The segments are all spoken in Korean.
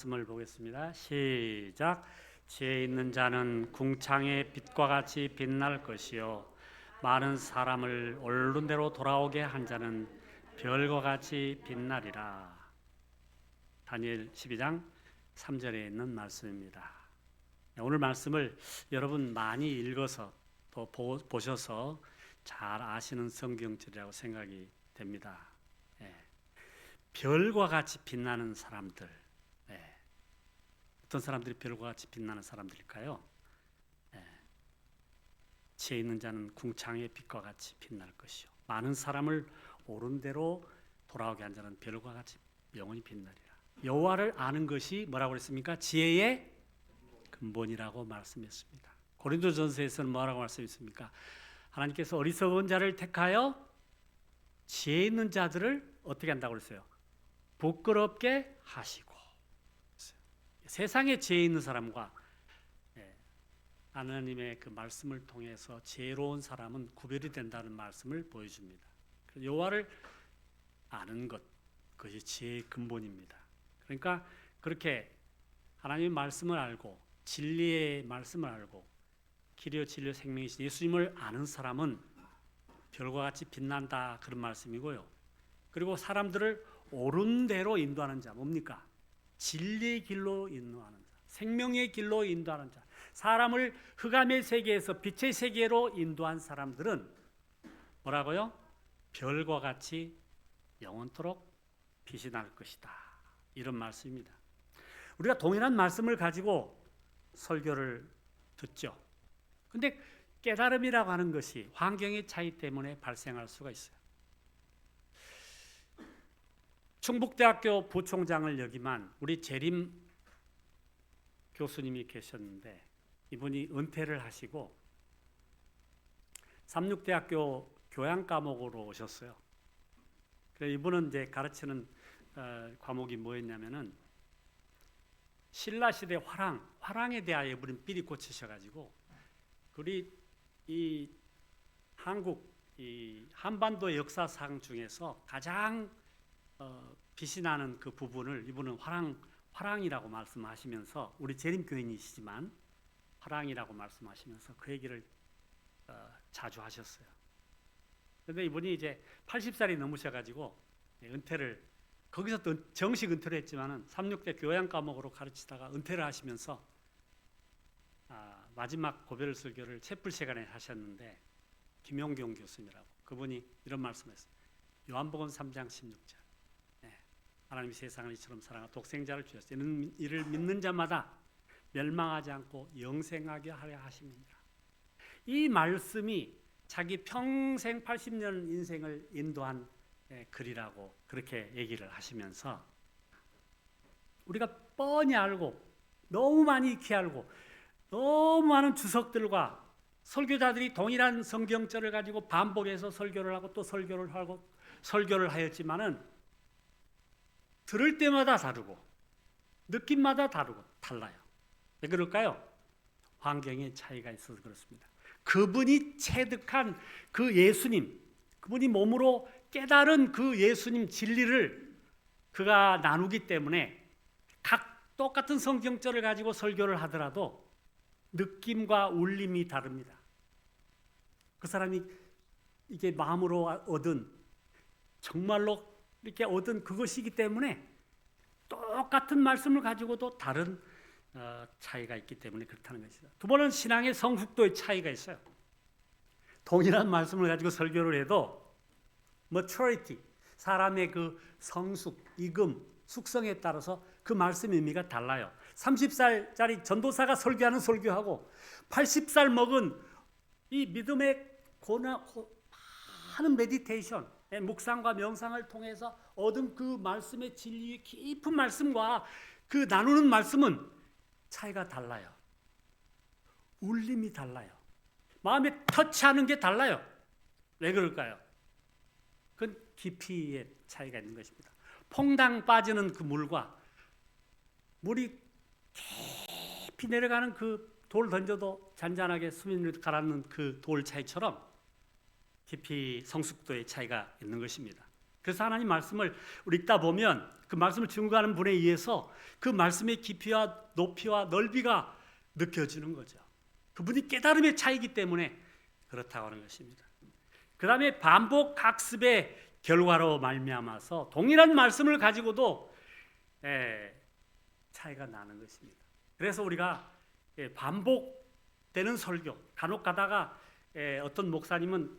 말씀을 보겠습니다. 시작. 지혜 있는 자는 궁창의 빛과 같이 빛날 것이요 많은 사람을 옳은 대로 돌아오게 한 자는 별과 같이 빛나리라. 다니엘 12장 3절에 있는 말씀입니다. 오늘 말씀을 여러분 많이 읽어서 또 보셔서 잘 아시는 성경절이라고 생각이 됩니다. 별과 같이 빛나는 사람들, 어떤 사람들이 별과 같이 빛나는 사람들일까요? 지혜 있는 자는 궁창의 빛과 같이 빛날 것이요 많은 사람을 옳은 대로 돌아오게 한 자는 별과 같이 영원히 빛나리라. 여호와를 아는 것이 뭐라고 그랬습니까? 지혜의 근본이라고 말씀했습니다. 고린도전서에서는 뭐라고 말씀했습니까? 하나님께서 어리석은 자를 택하여 지혜 있는 자들을 어떻게 한다고 그랬어요? 부끄럽게 하시고. 세상에 지혜 있는 사람과 하나님의 그 말씀을 통해서 지혜로운 사람은 구별이 된다는 말씀을 보여줍니다. 여호와를 아는 것, 그것이 지혜의 근본입니다. 그러니까 그렇게 하나님의 말씀을 알고 진리의 말씀을 알고 길이요 진리요 생명이신 예수님을 아는 사람은 별과 같이 빛난다, 그런 말씀이고요. 그리고 사람들을 옳은 대로 인도하는 자, 뭡니까? 진리의 길로 인도하는 자, 생명의 길로 인도하는 자, 사람을 흑암의 세계에서 빛의 세계로 인도한 사람들은 뭐라고요? 별과 같이 영원토록 빛이 날 것이다, 이런 말씀입니다. 우리가 동일한 말씀을 가지고 설교를 듣죠. 근데 깨달음이라고 하는 것이 환경의 차이 때문에 발생할 수가 있어요. 충북대학교 부총장을 역임한 우리 재림 교수님이 계셨는데 이분이 은퇴를 하시고 삼육대학교 교양 과목으로 오셨어요. 그래서 이분은 이제 가르치는 과목이 뭐였냐면은 신라 시대 화랑에 대하여 이분은 삘이 꽂히셔가지고 우리 이 한국 이 한반도 역사상 중에서 가장 빛이 나는 그 부분을 이분은 화랑이라고 말씀하시면서, 우리 재림교인이시지만 화랑이라고 말씀하시면서 그 얘기를 자주 하셨어요. 그런데 이분이 이제 80살이 넘으셔가지고 은퇴를, 거기서 또 정식 은퇴를 했지만은 삼육대 교양 과목으로 가르치다가 은퇴를 하시면서 마지막 고별 설교를 채플 시간에 하셨는데, 김용경 교수님이라고, 그분이 이런 말씀했어요. 요한복음 3장 16절. 하나님이 세상을 이처럼 사랑하사 독생자를 주셨어요. 이를 믿는 자마다 멸망하지 않고 영생하게 하려 하심이니라. 이 말씀이 자기 평생 80년 인생을 인도한 글이라고 그렇게 얘기를 하시면서, 우리가 뻔히 알고 너무 많이 익히 알고 너무 많은 주석들과 설교자들이 동일한 성경절을 가지고 반복해서 설교를 하고 또 설교를 하고 설교를 하였지만은 들을 때마다 다르고 느낌마다 다르고 달라요. 왜 그럴까요? 환경의 차이가 있어서 그렇습니다. 그분이 체득한 그 예수님, 그분이 몸으로 깨달은 그 예수님 진리를 그가 나누기 때문에 각 똑같은 성경절을 가지고 설교를 하더라도 느낌과 울림이 다릅니다. 그 사람이 이게 마음으로 얻은, 정말로 이렇게 얻은 그것이기 때문에 똑같은 말씀을 가지고도 다른 차이가 있기 때문에 그렇다는 것이다. 두 번은 신앙의 성숙도의 차이가 있어요. 동일한 말씀을 가지고 설교를 해도 maturity, 사람의 그 성숙, 익음, 숙성에 따라서 그 말씀의 의미가 달라요. 30살짜리 전도사가 설교하는 설교하고 80살 먹은 이 믿음의 많은 메디테이션, 묵상과 명상을 통해서 얻은 그 말씀의 진리의 깊은 말씀과 그 나누는 말씀은 차이가 달라요. 울림이 달라요. 마음에 터치하는 게 달라요. 왜 그럴까요? 그건 깊이의 차이가 있는 것입니다. 퐁당 빠지는 그 물과 물이 깊이 내려가는 그 돌 던져도 잔잔하게 수면으로 가라앉는 그 돌 차이처럼 깊이 성숙도의 차이가 있는 것입니다. 그래서 하나님 말씀을 우리 읽다 보면 그 말씀을 증거하는 분에 의해서 그 말씀의 깊이와 높이와 넓이가 느껴지는 거죠. 그분이 깨달음의 차이기 때문에 그렇다고 하는 것입니다. 그 다음에 반복 학습의 결과로 말미암아서 동일한 말씀을 가지고도 차이가 나는 것입니다. 그래서 우리가 반복되는 설교, 간혹 가다가 어떤 목사님은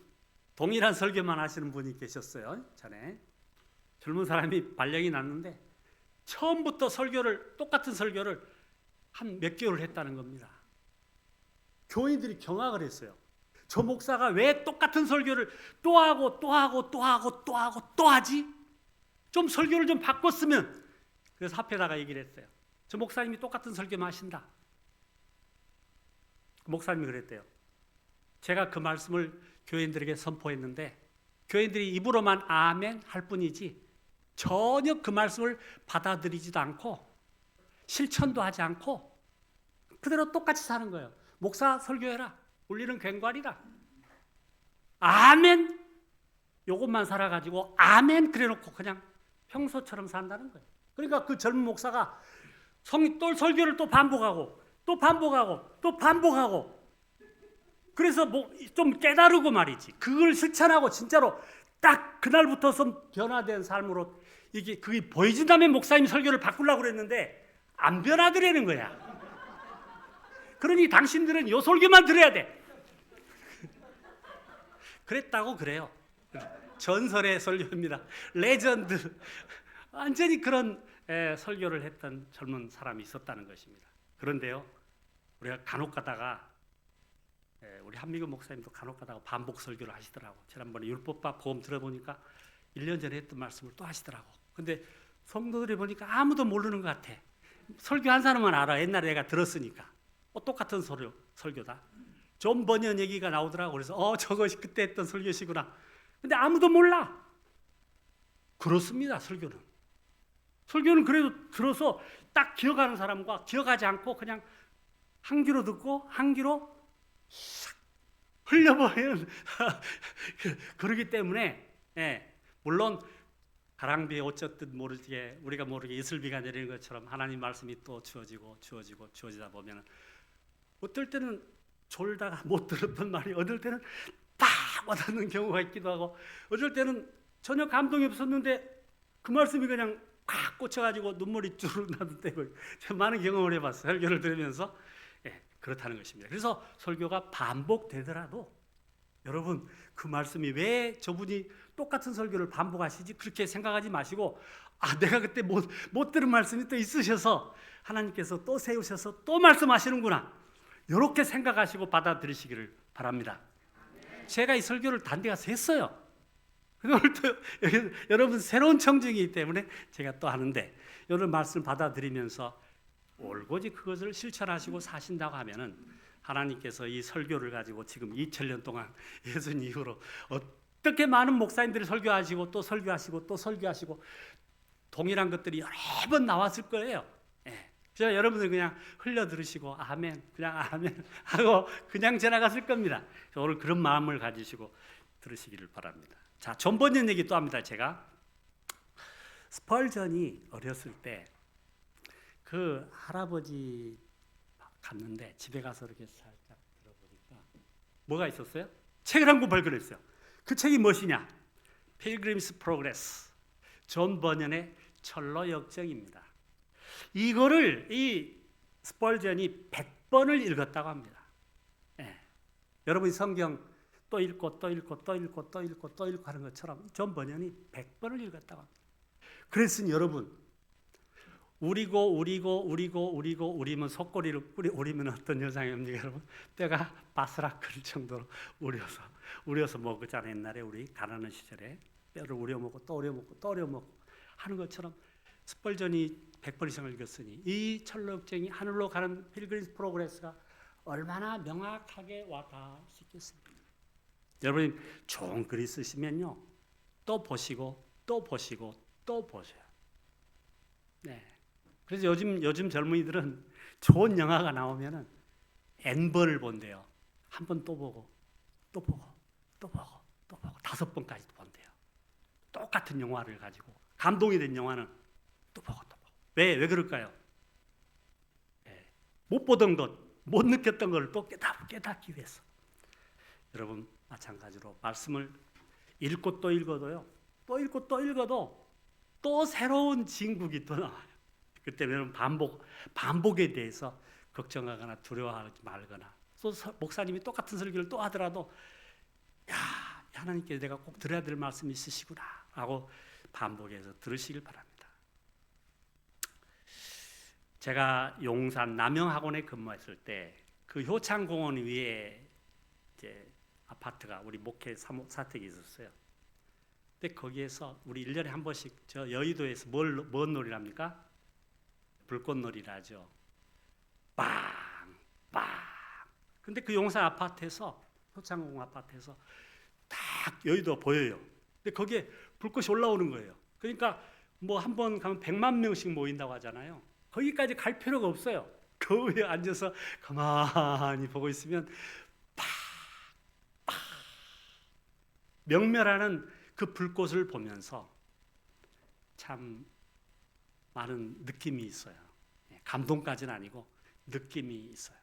동일한 설교만 하시는 분이 계셨어요. 전에 젊은 사람이 발령이 났는데 처음부터 똑같은 설교를 한 몇 개월 했다는 겁니다. 교인들이 경악을 했어요. 저 목사가 왜 똑같은 설교를 또 하고 또 하고 또 하고 또 하고 또 하지? 좀 설교를 좀 바꿨으면. 그래서 앞에다가 얘기를 했어요. 저 목사님이 똑같은 설교만 하신다. 목사님이 그랬대요. 제가 그 말씀을 교인들에게 선포했는데 교인들이 입으로만 아멘 할 뿐이지 전혀 그 말씀을 받아들이지도 않고 실천도 하지 않고 그대로 똑같이 사는 거예요. 목사 설교해라. 우리는 괭과리다. 아멘. 요것만 살아가지고 아멘 그래놓고 그냥 평소처럼 산다는 거예요. 그러니까 그 젊은 목사가 또 설교를 또 반복하고 또 반복하고 또 반복하고 그래서 뭐 좀 깨달고 말이지. 그걸 실천하고 진짜로 딱 그날부터서 변화된 삶으로 그게 보여진다면 목사님 설교를 바꾸려고 그랬는데 안 변하더라는 거야. 그러니 당신들은 요 설교만 들어야 돼. 그랬다고 그래요. 전설의 설교입니다. 레전드. 완전히 그런 설교를 했던 젊은 사람이 있었다는 것입니다. 그런데요, 우리가 간혹 가다가 우리 한미근 목사님도 간혹 가다가 반복 설교를 하시더라고. 지난번에 율법과 보험 들어보니까 1년 전에 했던 말씀을 또 하시더라고. 근데 성도들이 보니까 아무도 모르는 것 같아. 설교한 사람은 알아. 옛날에 내가 들었으니까. 똑같은 설교다. 존 버니언 얘기가 나오더라고. 그래서 저것이 그때 했던 설교시구나. 근데 아무도 몰라. 그렇습니다. 설교는 그래도 들어서 딱 기억하는 사람과 기억하지 않고 그냥 한 귀로 듣고 한 귀로 싹 흘려버리는 그러기 때문에 물론 가랑비에 어쨌든 모르게 우리가 모르게 이슬비가 내리는 것처럼 하나님 말씀이 또 주어지다 보면 어떨 때는 졸다가 못 들었던 말이 어떨 때는 딱 와닿는 경우가 있기도 하고 어떨 때는 전혀 감동이 없었는데 그 말씀이 그냥 팍 꽂혀가지고 눈물이 주르륵 나는 때가 많은 경험을 해봤어요. 설교를 들으면서 그렇다는 것입니다. 그래서 설교가 반복되더라도 여러분 그 말씀이 왜 저분이 똑같은 설교를 반복하시지 그렇게 생각하지 마시고 내가 그때 못 들은 말씀이 또 있으셔서 하나님께서 또 세우셔서 또 말씀하시는구나 이렇게 생각하시고 받아들이시기를 바랍니다. 제가 이 설교를 단 데 가서 했어요. 오늘 또 여러분 새로운 청중이기 때문에 제가 또 하는데 여러분 말씀 받아들이면서 올고지 그것을 실천하시고 사신다고 하면은 하나님께서 이 설교를 가지고 지금 2000년 동안 예수님 이후로 어떻게 많은 목사님들이 설교하시고 또 설교하시고 또 설교하시고 동일한 것들이 여러 번 나왔을 거예요. 그래서 여러분들 그냥 흘려 들으시고 아멘 그냥 아멘 하고 그냥 지나갔을 겁니다. 오늘 그런 마음을 가지시고 들으시기를 바랍니다. 자, 존 버니언 얘기 또 합니다. 제가 스펄전이 어렸을 때 그 할아버지 갔는데 집에 가서 이렇게 살짝 들어보니까 뭐가 있었어요? 책을 한 권 발견했어요. 그 책이 무엇이냐? 필그림스 프로그레스, 존 버니언의 철로 역정입니다. 이거를 이 스펄전이 100번을 읽었다고 합니다. 여러분이 성경 또 읽고 또 읽고 또 읽고 또 읽고 또 읽고 하는 것처럼 존 버니언이 100번을 읽었다고 합니다. 그랬으니 여러분 우리면 속꼬리를 우리면 어떤 여상입니까 여러분? 뼈가 바스락거릴 정도로 우려서 먹었잖아요. 옛날에 우리 가난한 시절에 뼈를 우려 먹고 또 우려 먹고 또 우려 먹고 하는 것처럼 스펄전이 100번 이상을 읽었으니 이 철로역정이 하늘로 가는 필그림스 프로그레스가 얼마나 명확하게 와닿을 수 있겠습니까? 여러분 좋은 글 있으시면요 또 보시고 또 보시고 또 보셔요. 그래서 요즘 젊은이들은 좋은 영화가 나오면은 N번을 본대요. 한 번 또 보고 또 보고 또 보고 또 보고 5번까지 본대요. 똑같은 영화를 가지고 감동이 된 영화는 또 보고 또 보고. 왜 그럴까요? 못 보던 것, 못 느꼈던 걸 또 깨닫기 위해서. 여러분 마찬가지로 말씀을 읽고 또 읽어도요, 또 읽고 또 읽어도 또 새로운 진국이 또 나와요. 그때는 반복에 대해서 걱정하거나 두려워하지 말거나, 또 목사님이 똑같은 설교를 또 하더라도 야, 하나님께 내가 꼭 들어야 될 말씀이 있으시구나 하고 반복해서 들으시길 바랍니다. 제가 용산 남영학원에 근무했을 때 그 효창공원 위에 이제 아파트가 우리 목회 사택이 있었어요. 근데 거기에서 우리 1년에 한 번씩 저 여의도에서 뭔 놀이를 합니까? 불꽃놀이라죠. 빵! 근데 그 용산 아파트에서, 효창공원 아파트에서 딱 여의도가 보여요. 근데 거기에 불꽃이 올라오는 거예요. 그러니까 뭐 한 번 가면 100만 명씩 모인다고 하잖아요. 거기까지 갈 필요가 없어요. 그 위에 앉아서 가만히 보고 있으면 명멸하는 그 불꽃을 보면서 참 많은 느낌이 있어요. 감동까지는 아니고 느낌이 있어요.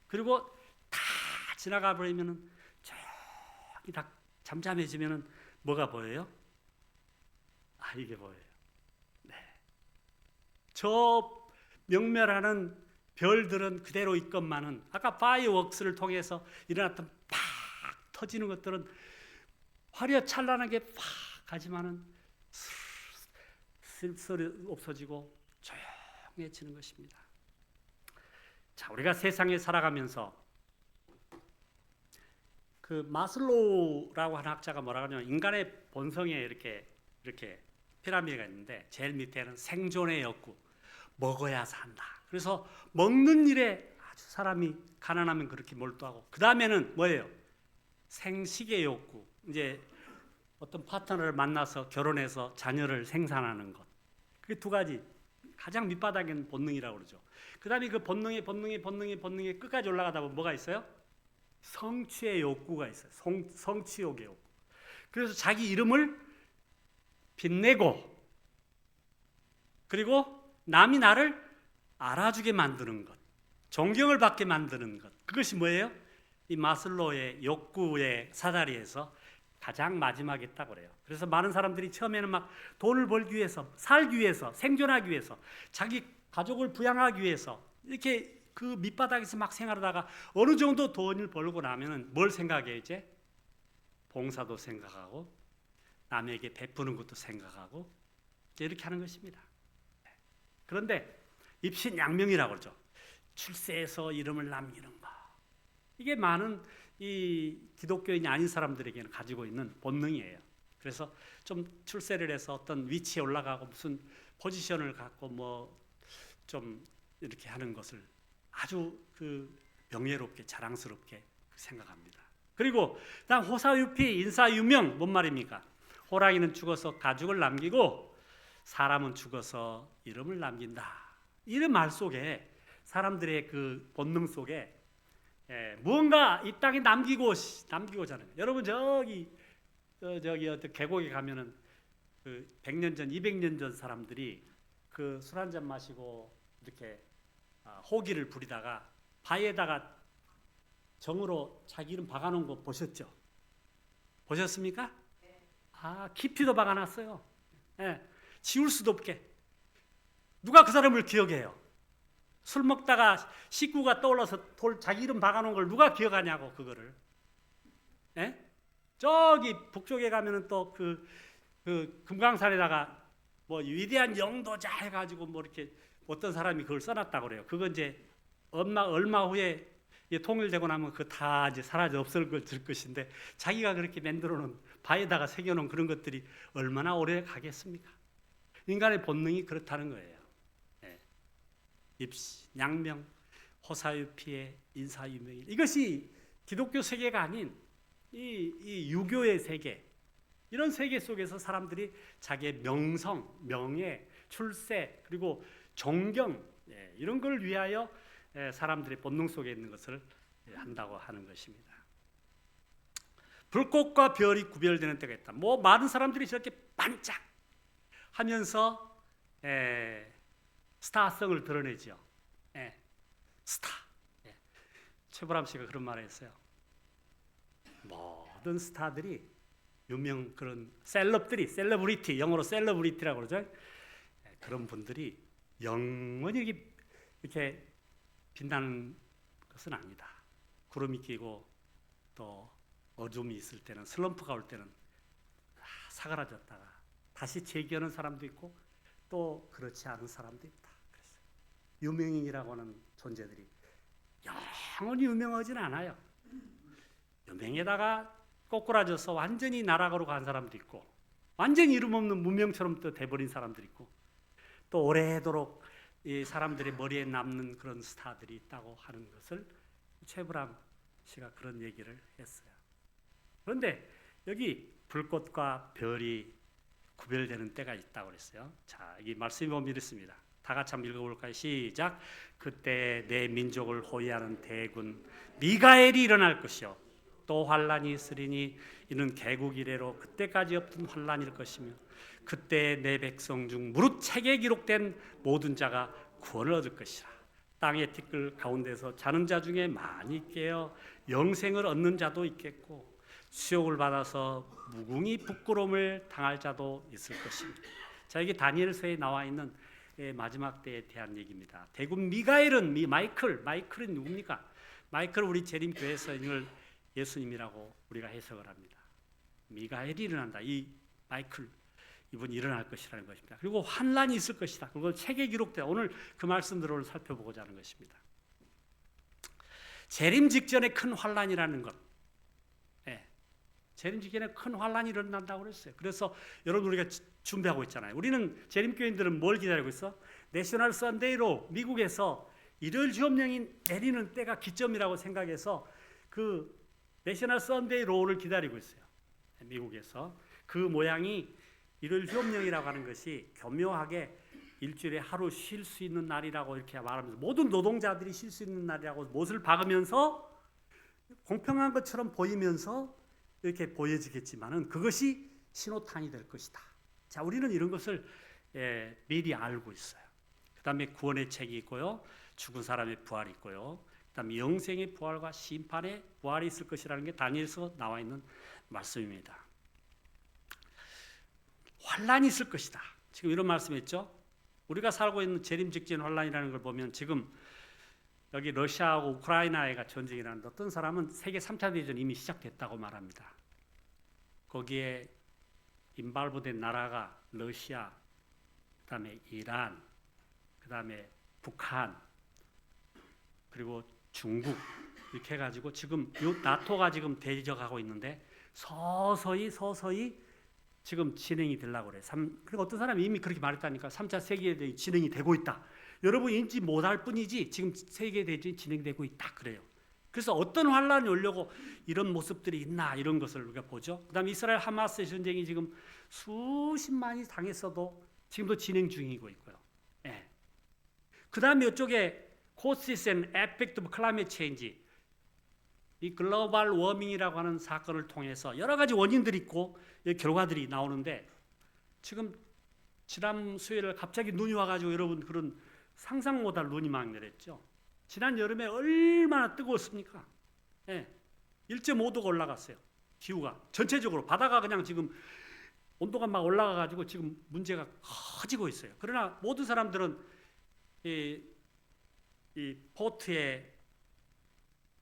그리고 다 지나가 버리면은 저기 다 잠잠해지면은 뭐가 보여요? 이게 보여요. 네. 저 명멸하는 별들은 그대로 있건만은 아까 파이어웍스를 통해서 일어났던 팍 터지는 것들은 화려 찬란하게 팍 가지만은 쓸쓸히 없어지고 조용해지는 것입니다. 자, 우리가 세상에 살아가면서 그 마슬로우라고 하는 학자가 뭐라고 하냐면 인간의 본성에 이렇게 피라미드가 있는데 제일 밑에는 생존의 욕구, 먹어야 산다. 그래서 먹는 일에 아주 사람이 가난하면 그렇게 몰두하고, 그 다음에는 뭐예요? 생식의 욕구, 이제 어떤 파트너를 만나서 결혼해서 자녀를 생산하는 것. 그게 두 가지 가장 밑바닥에는 본능이라고 그러죠. 그 다음에 그 본능이 끝까지 올라가다 보면 뭐가 있어요? 성취의 욕구가 있어요. 성취욕의 욕구. 그래서 자기 이름을 빛내고, 그리고 남이 나를 알아주게 만드는 것, 존경을 받게 만드는 것. 그것이 뭐예요? 이 마슬로우의 욕구의 사다리에서 가장 마지막에 있다고 그래요. 그래서 많은 사람들이 처음에는 막 돈을 벌기 위해서, 살기 위해서, 생존하기 위해서, 자기 가족을 부양하기 위해서 이렇게 그 밑바닥에서 막 생활하다가 어느 정도 돈을 벌고 나면은 뭘 생각해요? 이제 봉사도 생각하고 남에게 베푸는 것도 생각하고 이렇게 하는 것입니다. 그런데 입신양명이라고 그러죠. 출세해서 이름을 남기는 거. 이게 많은 이 기독교인이 아닌 사람들에게는 가지고 있는 본능이에요. 그래서 좀 출세를 해서 어떤 위치에 올라가고 무슨 포지션을 갖고 뭐 좀 이렇게 하는 것을 아주 그 명예롭게 자랑스럽게 생각합니다. 그리고 다음 호사유피 인사유명, 뭔 말입니까? 호랑이는 죽어서 가죽을 남기고 사람은 죽어서 이름을 남긴다. 이런 말 속에 사람들의 그 본능 속에 무언가 이 땅에 남기고자 하는. 여러분 저기 어떤 계곡에 가면은 그 100년 전, 200년 전 사람들이 그 술 한잔 마시고 이렇게 호기를 부리다가 바위에다가 정으로 자기 이름 박아놓은 거 보셨죠? 보셨습니까? 깊이도 박아놨어요. 지울 수도 없게. 누가 그 사람을 기억해요? 술 먹다가 식구가 떠올라서 자기 이름 박아놓은 걸 누가 기억하냐고, 그거를. 저기 북쪽에 가면은 또 그 금강산에다가 뭐 위대한 영도자 해가지고 뭐 이렇게 어떤 사람이 그걸 써놨다고 그래요. 그건 이제 얼마 후에 통일되고 나면 그거 다 이제 사라져 없어질 것인데, 자기가 그렇게 만들어놓은 바에다가 새겨놓은 그런 것들이 얼마나 오래 가겠습니까? 인간의 본능이 그렇다는 거예요. 입시, 양명, 호사유피의 인사유명일. 이것이 기독교 세계가 아닌 이 유교의 세계, 이런 세계 속에서 사람들이 자기의 명성, 명예, 출세, 그리고 존경, 이런 걸 위하여 사람들의 본능 속에 있는 것을 한다고 하는 것입니다. 불꽃과 별이 구별되는 때가 있다. 뭐 많은 사람들이 저렇게 반짝 하면서 스타성을 드러내죠. 스타. 최보람 씨가 그런 말을 했어요. 모든 스타들이 유명 그런 셀럽들이 셀러브리티, 영어로 셀러브리티라고 그러죠. 그런 분들이 영원히 이렇게 빛나는 것은 아니다. 구름이 끼고 또 어둠이 있을 때는, 슬럼프가 올 때는 사그라졌다가 다시 재기하는 사람도 있고 또 그렇지 않은 사람도 있다. 그래서 유명인이라고 하는 존재들이 영원히 유명하지는 않아요. 유명에다가 꼬꾸라져서 완전히 나락으로 간 사람도 있고, 완전히 이름 없는 무명처럼 또 돼버린 사람들이 있고, 또 오래도록 이 사람들의 머리에 남는 그런 스타들이 있다고 하는 것을 최불암 씨가 그런 얘기를 했어요. 그런데 여기 불꽃과 별이 구별되는 때가 있다고 그랬어요. 자, 이 말씀이 보면 이렇습니다. 다 같이 한번 읽어볼까요? 시작. 그때 내 민족을 호위하는 대군 미가엘이 일어날 것이요 또 환란이 있으리니 이는 개국 이래로 그때까지 없던 환란일 것이며 그때 내 백성 중 무릇 책에 기록된 모든 자가 구원을 얻을 것이라. 땅의 티끌 가운데서 자는 자 중에 많이 깨어 영생을 얻는 자도 있겠고 수욕을 받아서 무궁히 부끄러움을 당할 자도 있을 것입니다. 자, 이게 다니엘서에 나와 있는 마지막 때에 대한 얘기입니다. 대군 미가엘은 마이클은 누굽니까? 마이클 우리 재림교회에서 이걸 예수님이라고 우리가 해석을 합니다. 미가엘이 일어난다. 이 마이클 이분이 일어날 것이라는 것입니다. 그리고 환란이 있을 것이다. 그걸 책에 기록돼. 오늘 그 말씀들을 살펴보고자 하는 것입니다. 재림 직전에 큰 환란이라는 것. 재림 직전에 큰 환란이 일어난다고 그랬어요. 그래서 여러분 우리가 준비하고 있잖아요. 우리는 재림교인들은 뭘 기다리고 있어? 내셔널 선데이로 미국에서 일요일 주업령이 내리는 때가 기점이라고 생각해서 그 내셔널 선데이 로우를 기다리고 있어요. 미국에서 그 모양이 일요일 주업령이라고 하는 것이 교묘하게 일주일에 하루 쉴 수 있는 날이라고 이렇게 말하면서 모든 노동자들이 쉴 수 있는 날이라고 못을 박으면서 공평한 것처럼 보이면서 이렇게 보여지겠지만은 그것이 신호탄이 될 것이다. 자, 우리는 이런 것을 미리 알고 있어요. 그다음에 구원의 책이 있고요, 죽은 사람의 부활이 있고요, 그다음에 영생의 부활과 심판의 부활이 있을 것이라는 게 다니엘서 나와 있는 말씀입니다. 환란이 있을 것이다. 지금 이런 말씀했죠. 우리가 살고 있는 재림 직전 환란이라는 걸 보면 지금 여기 러시아하고 우크라이나가 전쟁이 나는데 어떤 사람은 세계 3차 대전이 이미 시작됐다고 말합니다. 거기에 인발부된 나라가 러시아, 그다음에 이란, 그다음에 북한, 그리고 중국 이렇게 해가지고 지금 나토가 지금 대적하고 있는데 서서히 지금 진행이 되려고 그래요. 그리고 어떤 사람이 이미 그렇게 말했다니까. 3차 세계대전이 진행이 되고 있다. 여러분 인지 못할 뿐이지 지금 세계대전이 진행되고 있다 그래요. 그래서 어떤 환란이 오려고 이런 모습들이 있나 이런 것을 우리가 보죠. 그다음에 이스라엘 하마스의 전쟁이 지금 수십만이 당했어도 지금도 진행 중이고 있고요. 그다음에 이쪽에 Causes and Effect of Climate Change, 이 글로벌 워밍이라고 하는 사건을 통해서 여러 가지 원인들이 있고 결과들이 나오는데 지금 지난 수요일에 갑자기 눈이 와가지고 여러분 그런 상상 못할 눈이 막 내렸죠. 지난 여름에 얼마나 뜨거웠습니까? 1.5도가 올라갔어요. 기후가 전체적으로 바다가 그냥 지금 온도가 막 올라가가지고 지금 문제가 커지고 있어요. 그러나 모든 사람들은 이 포트에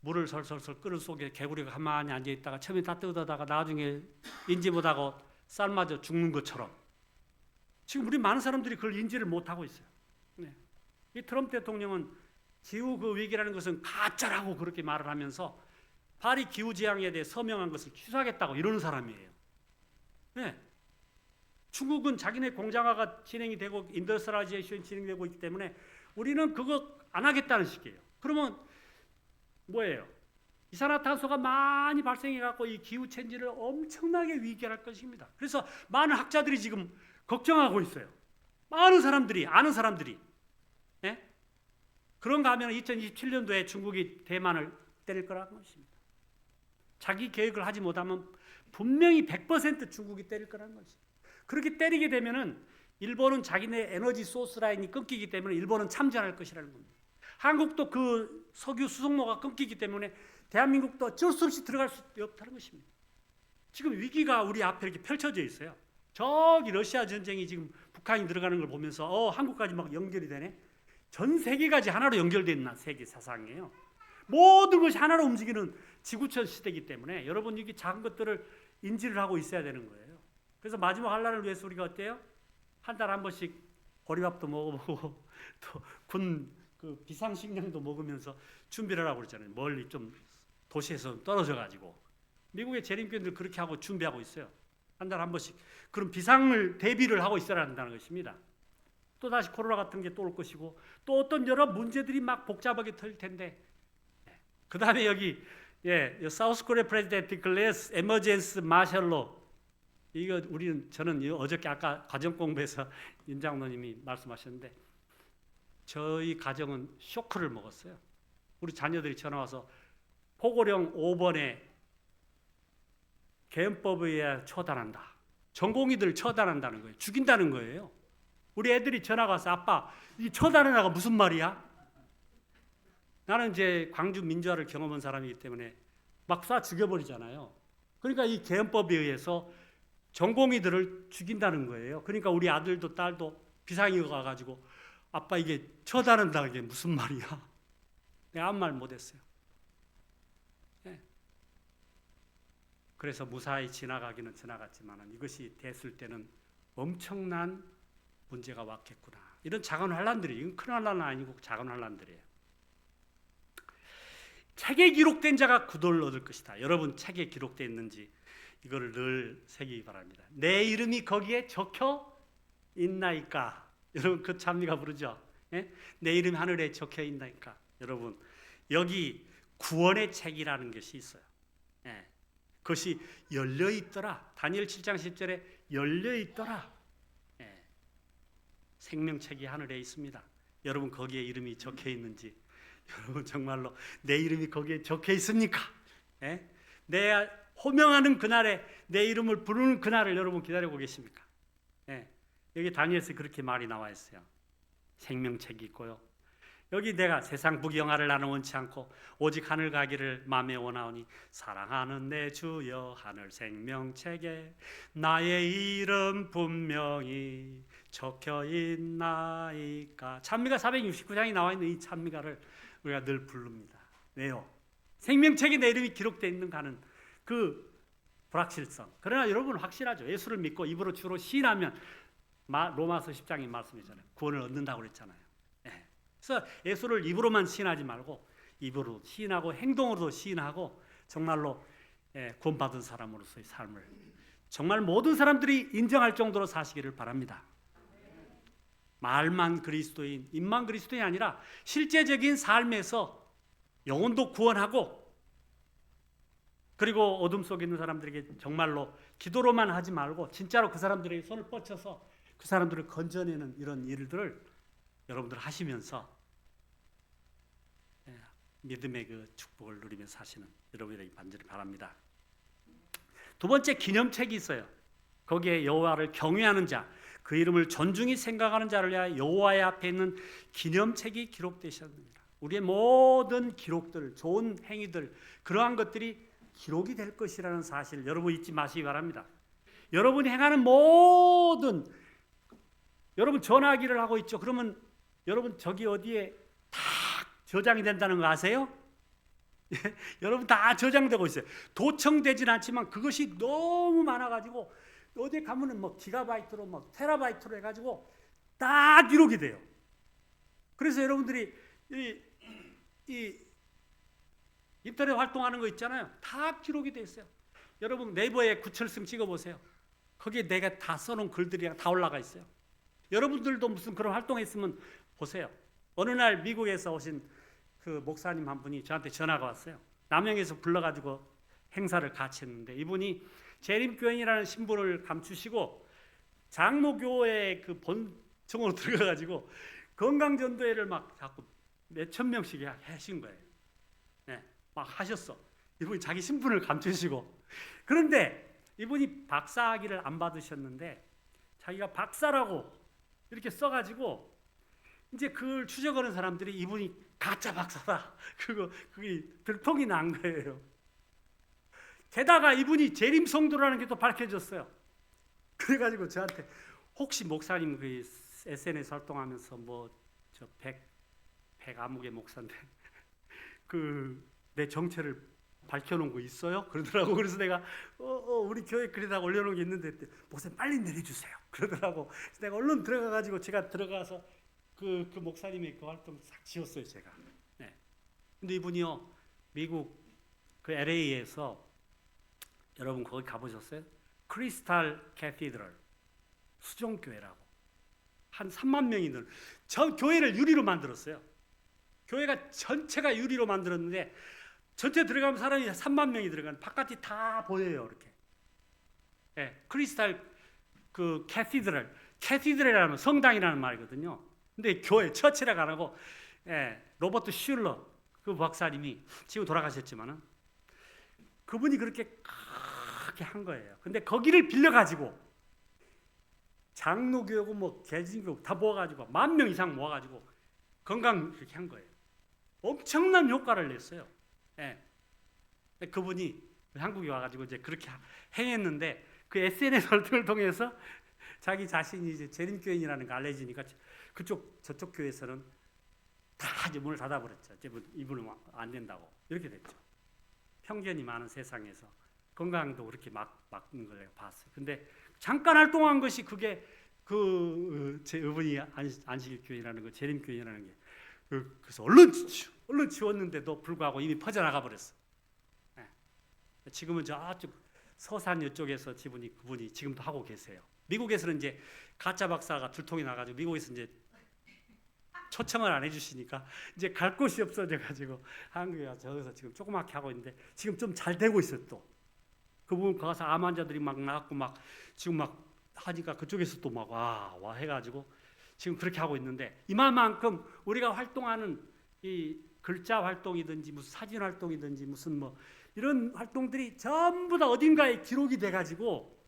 물을 설설설 끓을 속에 개구리가 가만히 앉아있다가 처음에 따뜻하다가 나중에 인지 못하고 삶아져 죽는 것처럼 지금 우리 많은 사람들이 그걸 인지를 못하고 있어요. 이 트럼프 대통령은 기후 그 위기라는 것은 가짜라고 그렇게 말을 하면서 파리 기후재앙에 대해 서명한 것을 취소하겠다고 이러는 사람이에요. 중국은 자기네 공장화가 진행이 되고 인더스트리얼라이제이션이 진행되고 있기 때문에 우리는 그거 안 하겠다는 식이에요. 그러면 뭐예요? 이산화탄소가 많이 발생해갖고 이 기후 체인지를 엄청나게 위기할 것입니다. 그래서 많은 학자들이 지금 걱정하고 있어요. 많은 사람들이 아는 사람들이 그런가 하면 2027년도에 중국이 대만을 때릴 거라는 것입니다. 자기 계획을 하지 못하면 분명히 100% 중국이 때릴 거라는 거지. 그렇게 때리게 되면은 일본은 자기네 에너지 소스 라인이 끊기기 때문에 일본은 참전할 것이라는 겁니다. 한국도 그 석유 수송로가 끊기기 때문에 대한민국도 어쩔 수 없이 들어갈 수 없다는 것입니다. 지금 위기가 우리 앞에 이렇게 펼쳐져 있어요. 저기 러시아 전쟁이 지금 북한이 들어가는 걸 보면서 한국까지 막 연결이 되네. 전 세계까지 하나로 연결된 세계 사상이에요. 모든 것이 하나로 움직이는 지구촌 시대이기 때문에 여러분 이게 작은 것들을 인지를 하고 있어야 되는 거예요. 그래서 마지막 한란을 위해서 우리가 어때요? 한 달에 한 번씩 보리밥도 먹어보고 또 군 그 비상식량도 먹으면서 준비를 하고 그러잖아요. 멀리 좀 도시에서 떨어져 가지고 미국의 재림교인들 그렇게 하고 준비하고 있어요. 한 달에 한 번씩 그런 비상을 대비를 하고 있어야 한다는 것입니다. 또 다시 코로나 같은 게 또 올 것이고 또 어떤 여러 문제들이 막 복잡하게 될 텐데 그 다음에 여기 사우스 코리아 프레지던트 클래스 에머전스 마셜로 이거 저는 어저께 아까 가정 공부에서 임장로님이 말씀하셨는데 저희 가정은 쇼크를 먹었어요. 우리 자녀들이 전화 와서 포고령 5번에 개헌법에 의해 처단한다. 전공의들 처단한다는 거예요. 죽인다는 거예요. 우리 애들이 전화가 와서 아빠 이 처단하다가 무슨 말이야? 나는 이제 광주 민주화를 경험한 사람이기 때문에 막 쏴 죽여버리잖아요. 그러니까 이 개헌법에 의해서 전공의들을 죽인다는 거예요. 그러니까 우리 아들도 딸도 비상이 가가지고 아빠 이게 처단한다 이게 무슨 말이야? 내가 아무 말 못했어요. 그래서 무사히 지나가기는 지나갔지만 이것이 됐을 때는 엄청난 문제가 왔겠구나. 이런 작은 환란들이 이건 큰 환란은 아니고 작은 환란들이에요. 책에 기록된 자가 구도를 얻을 것이다. 여러분 책에 기록되어 있는지 이거를 늘 새기기 바랍니다. 내 이름이 거기에 적혀 있나이까? 여러분 그 찬미가 부르죠. 내 이름이 하늘에 적혀 있나이까? 여러분 여기 구원의 책이라는 것이 있어요. 그것이 열려 있더라. 다니엘 7장 10절에 열려 있더라. 생명책이 하늘에 있습니다. 여러분 거기에 이름이 적혀 있는지 여러분 정말로 내 이름이 거기에 적혀 있습니까? 내 호명하는 그날에 내 이름을 부르는 그날을 여러분 기다리고 계십니까? 여기 다니엘서 그렇게 말이 나와 있어요. 생명책이 있고요. 여기 내가 세상 부귀영화를 나는 원치 않고 오직 하늘 가기를 마음에 원하오니 사랑하는 내 주여 하늘 생명책에 나의 이름 분명히 적혀 있나이까. 찬미가 469장이 나와 있는 이 찬미가를 우리가 늘 부릅니다. 왜요? 생명책에 내 이름이 기록되어 있는 가는 그 불확실성. 그러나 여러분 확실하죠. 예수를 믿고 입으로 주로 시인하면 로마서 10장이 말씀이잖아요. 구원을 얻는다고 그랬잖아요. 그래서 예수를 입으로만 시인하지 말고 입으로 시인하고 행동으로도 시인하고 정말로 구원받은 사람으로서의 삶을 정말 모든 사람들이 인정할 정도로 사시기를 바랍니다. 말만 그리스도인, 입만 그리스도인이 아니라 실제적인 삶에서 영혼도 구원하고 그리고 어둠 속에 있는 사람들에게 정말로 기도로만 하지 말고 진짜로 그 사람들에게 손을 뻗쳐서 그 사람들을 건져내는 이런 일들을 여러분들 하시면서 믿음의 그 축복을 누리며 사시는 여러분에게 간절히 바랍니다. 두 번째 기념책이 있어요. 거기에 여호와를 경외하는 자, 그 이름을 존중히 생각하는 자를 위하여 여호와의 앞에 있는 기념책이 기록되셨습니다. 우리의 모든 기록들, 좋은 행위들, 그러한 것들이 기록이 될 것이라는 사실 여러분 잊지 마시기 바랍니다. 여러분이 행하는 모든 여러분 전화기를 하고 있죠. 그러면 여러분 저기 어디에 다 저장이 된다는 거 아세요? 여러분 다 저장되고 있어요. 도청되진 않지만 그것이 너무 많아가지고 어디에 가면은 뭐 기가바이트로 뭐 테라바이트로 해가지고 다 기록이 돼요. 그래서 여러분들이 이 인터넷 활동하는 거 있잖아요. 다 기록이 돼 있어요. 여러분 네이버에 구철승 찍어보세요. 거기에 내가 다 써놓은 글들이 다 올라가 있어요. 여러분들도 무슨 그런 활동했으면 보세요. 어느 날 미국에서 오신 그 목사님 한 분이 저한테 전화가 왔어요. 남양에서 불러가지고 행사를 같이 했는데 이분이 재림교인이라는 신분을 감추시고 장로교회 그 본청으로 들어가가지고 건강전도회를 막 자꾸 몇천 명씩 하신 거예요. 막 하셨어. 이분이 자기 신분을 감추시고. 그런데 이분이 박사학위를 안 받으셨는데 자기가 박사라고 이렇게 써가지고 이제 그걸 추적하는 사람들이 이분이 가짜 박사다. 그게 들통이 난 거예요. 게다가 이분이 재림 성도라는 게 또 밝혀졌어요. 그래가지고 저한테 혹시 목사님 그 SNS 활동하면서 뭐저 백아무개 목사인데 그 내 정체를 밝혀놓은 거 있어요? 그러더라고. 그래서 내가 우리 교회 글에다 올려놓은 게 있는데 목사님 빨리 내려주세요. 그러더라고. 그래서 내가 얼른 들어가가지고 제가 들어가서 그 목사님의 그 활동 싹 지웠어요 제가. 네. 근데 이분이요 미국 그 LA에서 여러분 거기 가보셨어요? 크리스탈 캐티드럴 수종교회라고 한 3만 명이 늘 저 교회를 유리로 만들었어요. 교회가 전체가 유리로 만들었는데 전체 들어가면 사람이 3만 명이 들어가는 바깥이 다 보여요 이렇게. 예, 크리스탈 그 캐티드럴이라는 성당이라는 말이거든요. 근데 교회 처치라고 안 하고 로버트 슐러 그 박사님이 지금 돌아가셨지만은 그분이 그렇게 한 거예요. 근데 거기를 빌려가지고 장로교고 뭐 개신교 다 모아가지고 10,000명 이상 모아가지고 건강 그렇게 한 거예요. 엄청난 효과를 냈어요. 예. 그분이 한국에 와가지고 이제 그렇게 행했는데 그 SNS 활동을 통해서 자기 자신이 이제 재림교인이라는 걸 알려지니까 저쪽 교회에서는 다 이제 문을 닫아버렸죠. 이분은 안 된다고 이렇게 됐죠. 편견이 많은 세상에서 건강도 그렇게 막는 걸 내가 봤어요. 근데 잠깐 활동한 것이 그게 제 이분이 안식일교회라는 거 재림교인이라는 게 그래서 얼른 지웠는데도 불구하고 이미 퍼져나가 버렸어. 네. 지금은 저쪽 서산 이쪽에서 그분이 지금도 하고 계세요. 미국에서는 이제 가짜 박사가 들통이 나가지고 미국에서 이제 초청을 안 해주시니까 이제 갈 곳이 없어져가지고 한국에 와서 저기서 지금 조그맣게 하고 있는데 지금 좀 잘 되고 있어요 또. 그분 가서 암 환자들이 막 나왔고 막 지금 막 하니까 그쪽에서 또 막 와 해가지고 지금 그렇게 하고 있는데 이만큼 우리가 활동하는 이 글자 활동이든지 무슨 사진 활동이든지 무슨 뭐 이런 활동들이 전부 다 어딘가에 기록이 돼가지고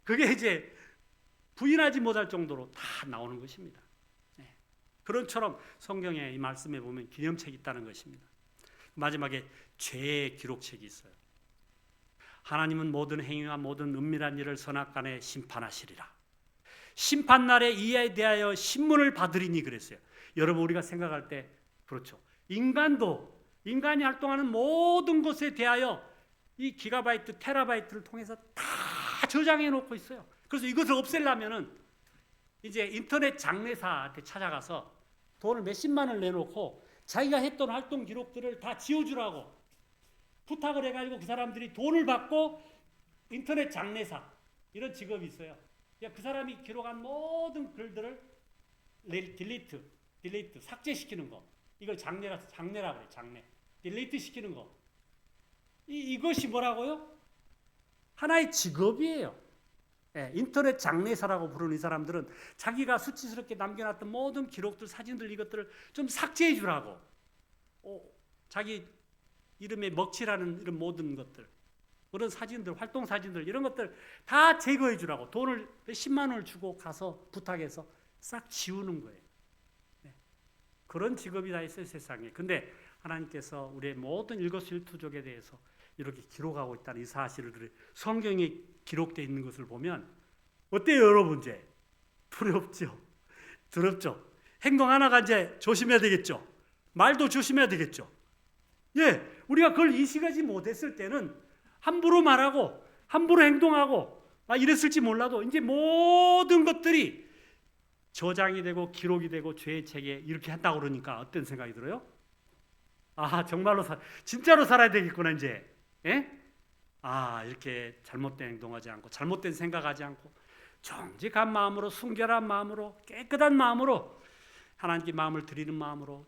그게 이제 부인하지 못할 정도로 다 나오는 것입니다. 네. 그런처럼 성경에 이 말씀에 보면 기념책이 있다는 것입니다. 마지막에 죄의 기록책이 있어요. 하나님은 모든 행위와 모든 은밀한 일을 선악간에 심판하시리라. 심판날에 이에 대하여 신문을 받으리니 그랬어요. 여러분 우리가 생각할 때 그렇죠. 인간이 활동하는 모든 것에 대하여 이 기가바이트, 테라바이트를 통해서 다 저장해 놓고 있어요. 그래서 이것을 없애려면은 이제 인터넷 장례사한테 찾아가서 돈을 몇십만을 내놓고 자기가 했던 활동 기록들을 다 지워주라고 부탁을 해가지고 그 사람들이 돈을 받고 인터넷 장례사 이런 직업이 있어요. 그 사람이 기록한 모든 글들을 딜리트 삭제시키는 거. 이걸 장례라고 그래. 장례. 딜리트 시키는 거. 이것이 뭐라고요? 하나의 직업이에요. 예, 인터넷 장례사라고 부르는 이 사람들은 자기가 수치스럽게 남겨놨던 모든 기록들, 사진들 이것들을 좀 삭제해 주라고. 자기 이름에 먹칠하는 이런 모든 것들, 그런 사진들, 활동 사진들 이런 것들 다 제거해 주라고 돈을 몇십만 원을 주고 가서 부탁해서 싹 지우는 거예요. 네. 그런 직업이 다 있어요 세상에. 근데 하나님께서 우리의 모든 일거수일투족에 대해서 이렇게 기록하고 있다는 이 사실을 성경에 기록되어 있는 것을 보면 어때요 여러분? 이제 두렵죠? 두렵죠? 행동 하나가 이제 조심해야 되겠죠? 말도 조심해야 되겠죠? 예, 우리가 그걸 인식하지 못했을 때는 함부로 말하고 함부로 행동하고 이랬을지 몰라도 이제 모든 것들이 저장이 되고 기록이 되고 죄의 책에 이렇게 한다고 그러니까 어떤 생각이 들어요? 정말로 진짜로 살아야 되겠구나 이제. 예? 이렇게 잘못된 행동하지 않고 잘못된 생각하지 않고 정직한 마음으로 순결한 마음으로 깨끗한 마음으로 하나님께 마음을 드리는 마음으로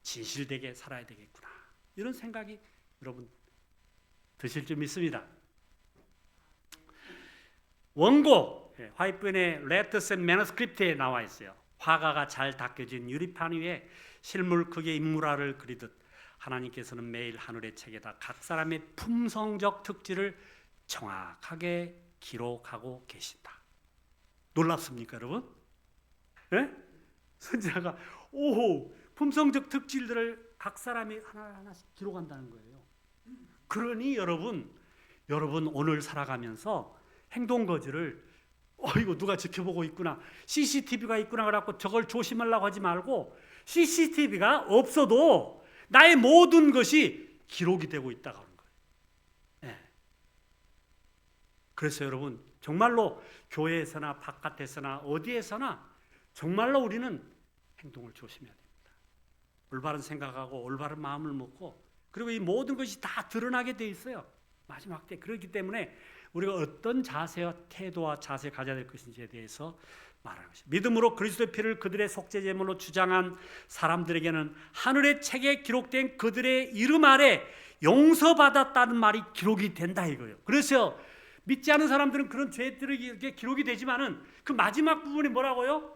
진실되게 살아야 되겠구나. 이런 생각이 여러분 드실 줄 믿습니다. 원고 화이트펜의 레터스 앤 매너스크립트에 나와 있어요. 화가가 잘 닦여진 유리판 위에 실물 크기의 인물화를 그리듯 하나님께서는 매일 하늘의 책에다 각 사람의 품성적 특질을 정확하게 기록하고 계신다. 놀랍습니까, 여러분? 예? 선지자가 오호 품성적 특질들을 각 사람이 하나하나씩 기록한다는 거예요. 그러니 여러분 오늘 살아가면서 행동 거지를 이거 누가 지켜보고 있구나, CCTV가 있구나 그래갖고 저걸 조심하려고 하지 말고 CCTV가 없어도 나의 모든 것이 기록이 되고 있다고 하는 거예요. 네. 그래서 여러분 정말로 교회에서나 바깥에서나 어디에서나 정말로 우리는 행동을 조심해야 됩니다. 올바른 생각하고 올바른 마음을 먹고 그리고 이 모든 것이 다 드러나게 돼 있어요. 마지막 때. 그렇기 때문에 우리가 어떤 자세와 태도와 자세 가져야 될 것인지에 대해서 말하는 것입니다. 믿음으로 그리스도의 피를 그들의 속죄 제물로 주장한 사람들에게는 하늘의 책에 기록된 그들의 이름 아래 용서받았다는 말이 기록이 된다 이거예요. 그래서 믿지 않은 사람들은 그런 죄들이 기록이 되지만은 그 마지막 부분이 뭐라고요?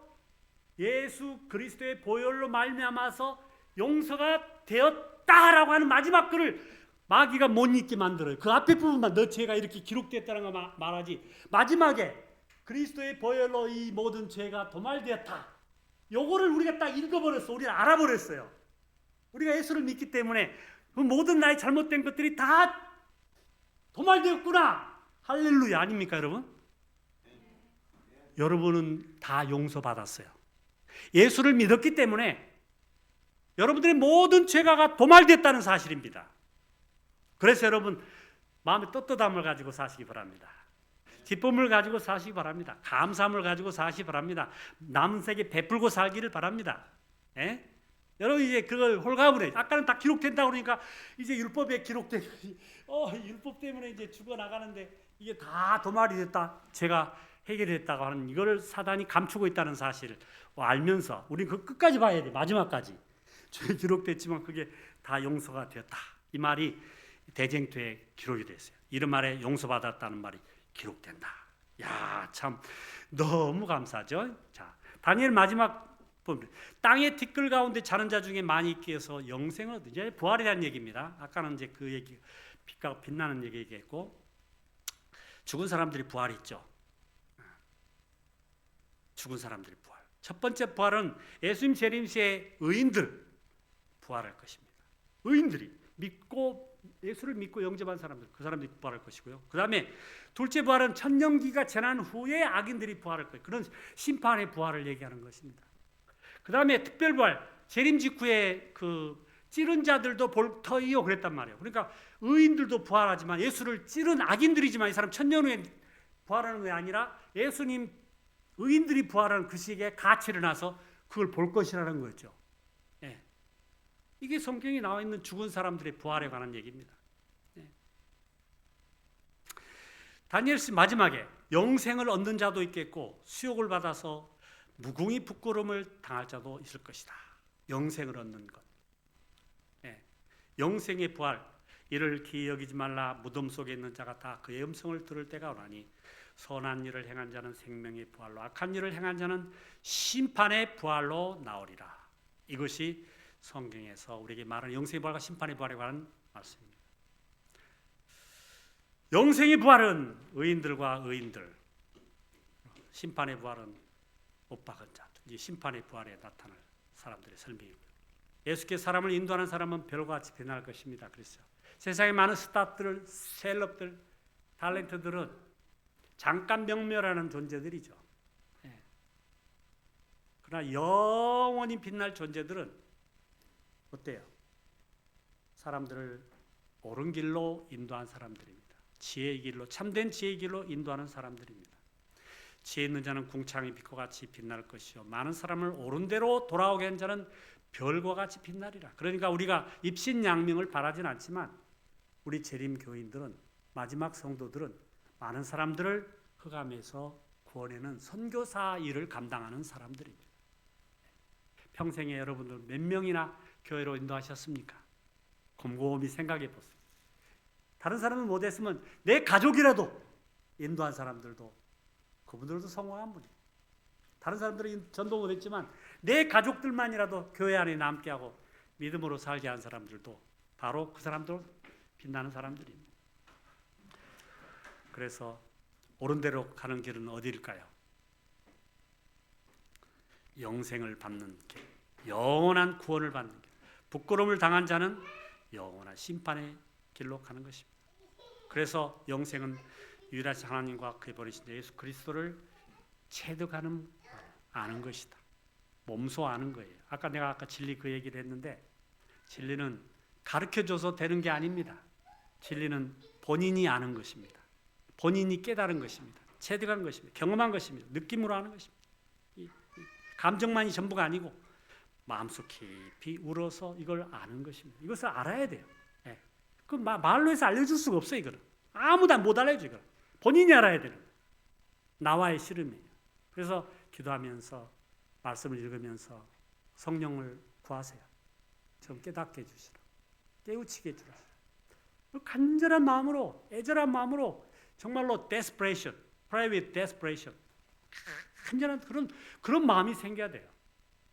예수 그리스도의 보혈로 말미암아서 용서가 되었다라고 하는 마지막 글을 마귀가 못 읽게 만들어요. 그 앞에 부분만 너 죄가 이렇게 기록됐다는 거 말하지. 마지막에 그리스도의 보혈로 이 모든 죄가 도말되었다. 요거를 우리가 딱 읽어버렸어. 우리가 알아버렸어요. 우리가 예수를 믿기 때문에 그 모든 나의 잘못된 것들이 다 도말되었구나. 할렐루야 아닙니까 여러분? 여러분은 다 용서받았어요. 예수를 믿었기 때문에 여러분들의 모든 죄가 도말됐다는 사실입니다. 그래서 여러분 마음에 떳떳함을 가지고 사시기 바랍니다. 기쁨을 가지고 사시기 바랍니다. 감사함을 가지고 사시기 바랍니다. 남은 세계 베풀고 살기를 바랍니다. 예? 여러분 이제 그걸 홀가분해. 아까는 다 기록된다고 그러니까 이제 율법에 기록된 율법 때문에 이제 죽어 나가는데 이게 다 도말이 됐다. 죄가 해결됐다고 하는 이거를 사단이 감추고 있다는 사실을 알면서 우리 그 끝까지 봐야 돼. 마지막까지. 죄 기록됐지만 그게 다 용서가 되었다. 이 말이 대쟁투에 기록이 됐어요. 이름 아래 용서받았다는 말이 기록된다. 야, 참 너무 감사하죠. 자, 다니엘 마지막 부분. 땅의 티끌 가운데 자는 자 중에 많이 있기 위해서 영생을 얻으. 이제 부활에 대한 얘기입니다. 아까는 이제 그 얘기 빛과 빛나는 얘기 얘기했고 죽은 사람들이 부활했죠. 죽은 사람들이 부활. 첫 번째 부활은 예수님 재림시에 의인들 부활할 것입니다. 의인들이 믿고 예수를 믿고 영접한 사람들, 그 사람들이 부활할 것이고요. 그 다음에 둘째 부활은 천년기가 지난 후에 악인들이 부활할 거예요. 그런 심판의 부활을 얘기하는 것입니다. 그 다음에 특별 부활, 재림 직후에 그 찌른 자들도 볼 터이요 그랬단 말이에요. 그러니까 의인들도 부활하지만 예수를 찌른 악인들이지만 이 사람 천년 후에 부활하는 게 아니라 예수님 의인들이 부활하는 그 시기에 같이 일어나서 그걸 볼 것이라는 거죠. 예. 이게 성경에 나와 있는 죽은 사람들의 부활에 관한 얘기입니다. 예. 다니엘서 마지막에 영생을 얻는 자도 있겠고 수욕을 받아서 무궁히 부끄러움을 당할 자도 있을 것이다. 영생을 얻는 것. 예. 영생의 부활. 이를 기이 여기지 말라. 무덤 속에 있는 자가 다 그의 음성을 들을 때가 오나니 선한 일을 행한 자는 생명의 부활로 악한 일을 행한 자는 심판의 부활로 나오리라. 이것이 성경에서 우리에게 말하는 영생의 부활과 심판의 부활에 관한 말씀입니다. 영생의 부활은 의인들과 의인들, 심판의 부활은 못 박은 자, 이 심판의 부활에 나타날 사람들의 설명입니다. 예수께서 사람을 인도하는 사람은 별과 같이 빛날 것입니다. 그래서 세상에 많은 스타들, 셀럽들, 탤런트들은 잠깐 명멸하는 존재들이죠. 예. 그러나 영원히 빛날 존재들은 어때요? 사람들을 옳은 길로 인도한 사람들입니다. 지혜의 길로, 참된 지혜의 길로 인도하는 사람들입니다. 지혜 있는 자는 궁창의 빛과 같이 빛날 것이요 많은 사람을 옳은 대로 돌아오게 한 자는 별과 같이 빛나리라. 그러니까 우리가 입신양명을 바라진 않지만 우리 재림 교인들은, 마지막 성도들은 많은 사람들을 흑암에서 구원하는 선교사 일을 감당하는 사람들입니다. 평생에 여러분들 몇 명이나 교회로 인도하셨습니까? 곰곰이 생각해 보세요. 다른 사람은 못했으면 내 가족이라도 인도한 사람들도, 그분들도 성공한 분이에요. 다른 사람들은 전도 못했지만 내 가족들만이라도 교회 안에 남게 하고 믿음으로 살게 한 사람들도 바로 그 사람도 빛나는 사람들입니다. 그래서 옳은 대로 가는 길은 어디일까요? 영생을 받는 길, 영원한 구원을 받는 길. 부끄러움을 당한 자는 영원한 심판의 길로 가는 것입니다. 그래서 영생은 유일하신 하나님과 그의 보내신 예수 그리스도를 체득하는 아는 것이다. 몸소 아는 거예요. 내가 진리 그 얘기를 했는데, 진리는 가르쳐줘서 되는 게 아닙니다. 진리는 본인이 아는 것입니다. 본인이 깨달은 것입니다. 체득한 것입니다. 경험한 것입니다. 느낌으로 아는 것입니다. 감정만이 전부가 아니고 마음속 깊이 우러서 이걸 아는 것입니다. 이것을 알아야 돼요. 예. 그 말로 해서 알려줄 수가 없어요. 이거는 아무도 못 알려줘. 이거 본인이 알아야 되는 거예요. 나와의 씨름이에요. 그래서 기도하면서 말씀을 읽으면서 성령을 구하세요. 좀 깨닫게 해주시라. 깨우치게 해주라. 간절한 마음으로, 애절한 마음으로, 정말로 desperation, pray with desperation. 간절한 그런 마음이 생겨야 돼요.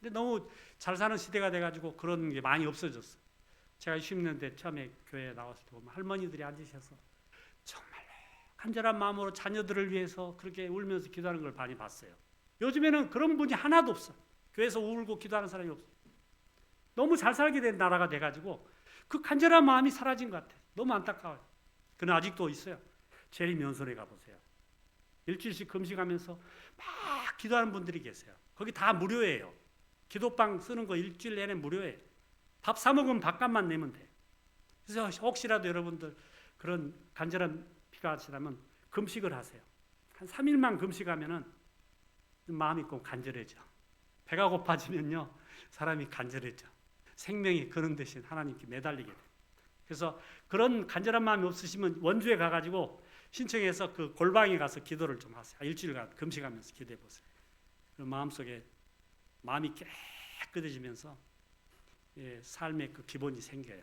근데 너무 잘 사는 시대가 돼가지고 그런 게 많이 없어졌어요. 제가 60년대 처음에 교회에 나왔을 때 보면 할머니들이 앉으셔서 정말 간절한 마음으로 자녀들을 위해서 그렇게 울면서 기도하는 걸 많이 봤어요. 요즘에는 그런 분이 하나도 없어. 교회에서 울고 기도하는 사람이 없어. 너무 잘 살게 된 나라가 돼가지고 그 간절한 마음이 사라진 것 같아요. 너무 안타까워요. 그는 아직도 있어요. 제리 면소에 가보세요. 일주일씩 금식하면서 막 기도하는 분들이 계세요. 거기 다 무료예요. 기도방 쓰는 거 일주일 내내 무료예요. 밥 사 먹으면 밥값만 내면 돼요. 그래서 혹시라도 여러분들 그런 간절한 필요하시다면 금식을 하세요. 한 3일만 금식하면은 마음이 꼭 간절해져. 배가 고파지면요 사람이 간절해져. 생명이 그런 대신 하나님께 매달리게 돼요. 그래서 그런 간절한 마음이 없으시면 원주에 가가지고 신청해서 그 골방에 가서 기도를 좀 하세요. 일주일간 금식하면서 기도해 보세요. 마음속에 마음이 깨끗해지면서 삶의 그 기본이 생겨요.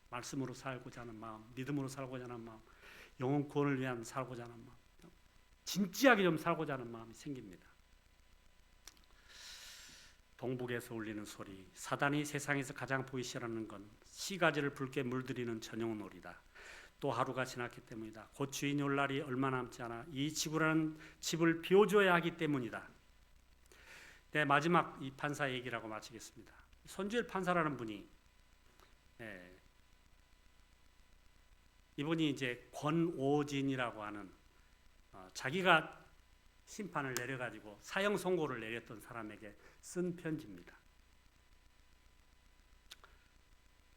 말씀으로 살고자 하는 마음, 믿음으로 살고자 하는 마음, 영혼 구원을 위한 살고자 하는 마음, 진지하게 좀 살고자 하는 마음이 생깁니다. 동북에서 울리는 소리, 사단이 세상에서 가장 보기 싫어하는 건 시가지를 붉게 물들이는 전용놀이다. 또 하루가 지났기 때문이다. 곧 주인이 올 날이 얼마 남지 않아 이 지구라는 집을 비워줘야 하기 때문이다. 네, 마지막 이 판사 얘기라고 마치겠습니다. 손주일 판사라는 분이 이분이 이제 권오진이라고 하는 자기가 심판을 내려가지고 사형 선고를 내렸던 사람에게 쓴 편지입니다.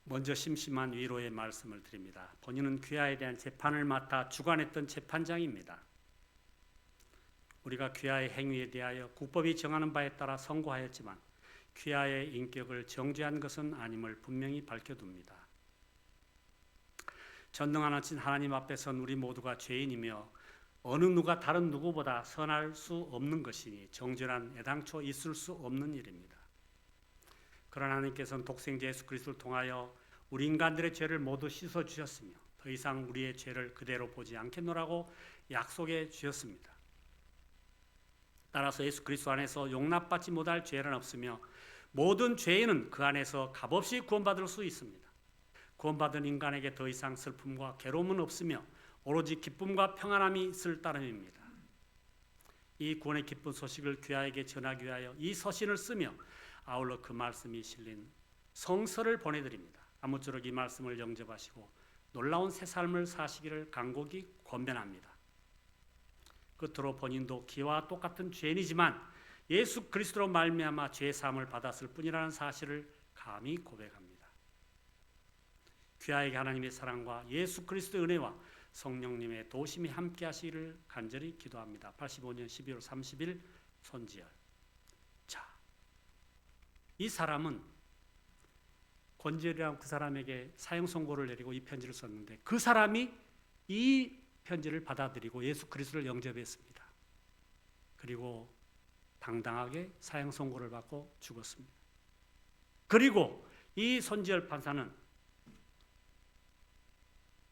먼저 심심한 위로의 말씀을 드립니다. 본인은 귀하에 대한 재판을 맡아 주관했던 재판장입니다. 우리가 귀하의 행위에 대하여 국법이 정하는 바에 따라 선고하였지만 귀하의 인격을 정죄한 것은 아님을 분명히 밝혀둡니다. 전능하신 하나님 앞에 선 우리 모두가 죄인이며 어느 누가 다른 누구보다 선할 수 없는 것이니 정죄란 애당초 있을 수 없는 일입니다. 그러나 하나님께서는 독생자 예수 그리스도를 통하여 우리 인간들의 죄를 모두 씻어 주셨으며 더 이상 우리의 죄를 그대로 보지 않겠노라고 약속해 주셨습니다. 따라서 예수 그리스도 안에서 용납받지 못할 죄는 없으며 모든 죄인은 그 안에서 값없이 구원받을 수 있습니다. 구원받은 인간에게 더 이상 슬픔과 괴로움은 없으며 오로지 기쁨과 평안함이 있을 따름입니다. 이 구원의 기쁜 소식을 귀하에게 전하기 위하여 이 서신을 쓰며 아울러 그 말씀이 실린 성서를 보내드립니다. 아무쪼록 이 말씀을 영접하시고 놀라운 새 삶을 사시기를 간곡히 권면합니다. 끝으로 본인도 기와 똑같은 죄인이지만 예수 그리스도로 말미암아 죄 사함을 받았을 뿐이라는 사실을 감히 고백합니다. 귀하에게 하나님의 사랑과 예수 그리스도의 은혜와 성령님의 도우심이 함께 하시기를 간절히 기도합니다. 85년 12월 30일 손지열. 자, 이 사람은 권지열이라는 그 사람에게 사형 선고를 내리고 이 편지를 썼는데 그 사람이 이 편지를 받아들이고 예수 그리스도를 영접했습니다. 그리고 당당하게 사형 선고를 받고 죽었습니다. 그리고 이 손지열 판사는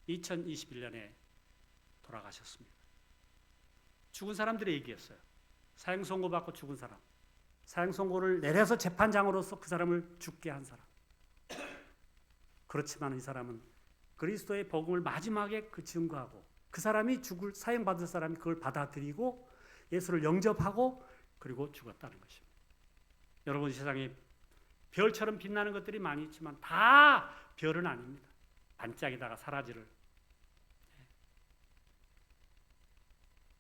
2021년에 돌아가셨습니다. 죽은 사람들의 얘기였어요. 사형 선고 받고 죽은 사람, 사형 선고를 내려서 재판장으로서 그 사람을 죽게 한 사람. 그렇지만 이 사람은 그리스도의 복음을 마지막에 그 증거하고 그 사람이 죽을 사형받을 사람이 그걸 받아들이고 예수를 영접하고 그리고 죽었다는 것입니다. 여러분 세상에 별처럼 빛나는 것들이 많이 있지만 다 별은 아닙니다. 반짝이다가 사라지를.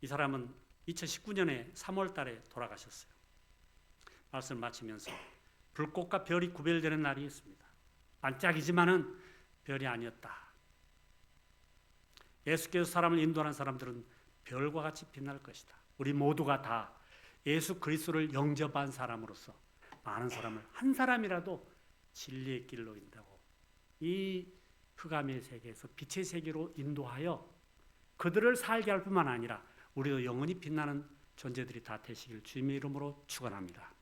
이 사람은 2019년에 3월 달에 돌아가셨어요. 말씀을 마치면서 불꽃과 별이 구별되는 날이 있습니다. 반짝이지만은 별이 아니었다. 예수께서 사람을 인도하는 사람들은 별과 같이 빛날 것이다. 우리 모두가 다 예수 그리스도를 영접한 사람으로서 많은 사람을 한 사람이라도 진리의 길로 인도하고 이 흑암의 세계에서 빛의 세계로 인도하여 그들을 살게 할 뿐만 아니라 우리도 영원히 빛나는 존재들이 다 되시길 주님의 이름으로 축원합니다.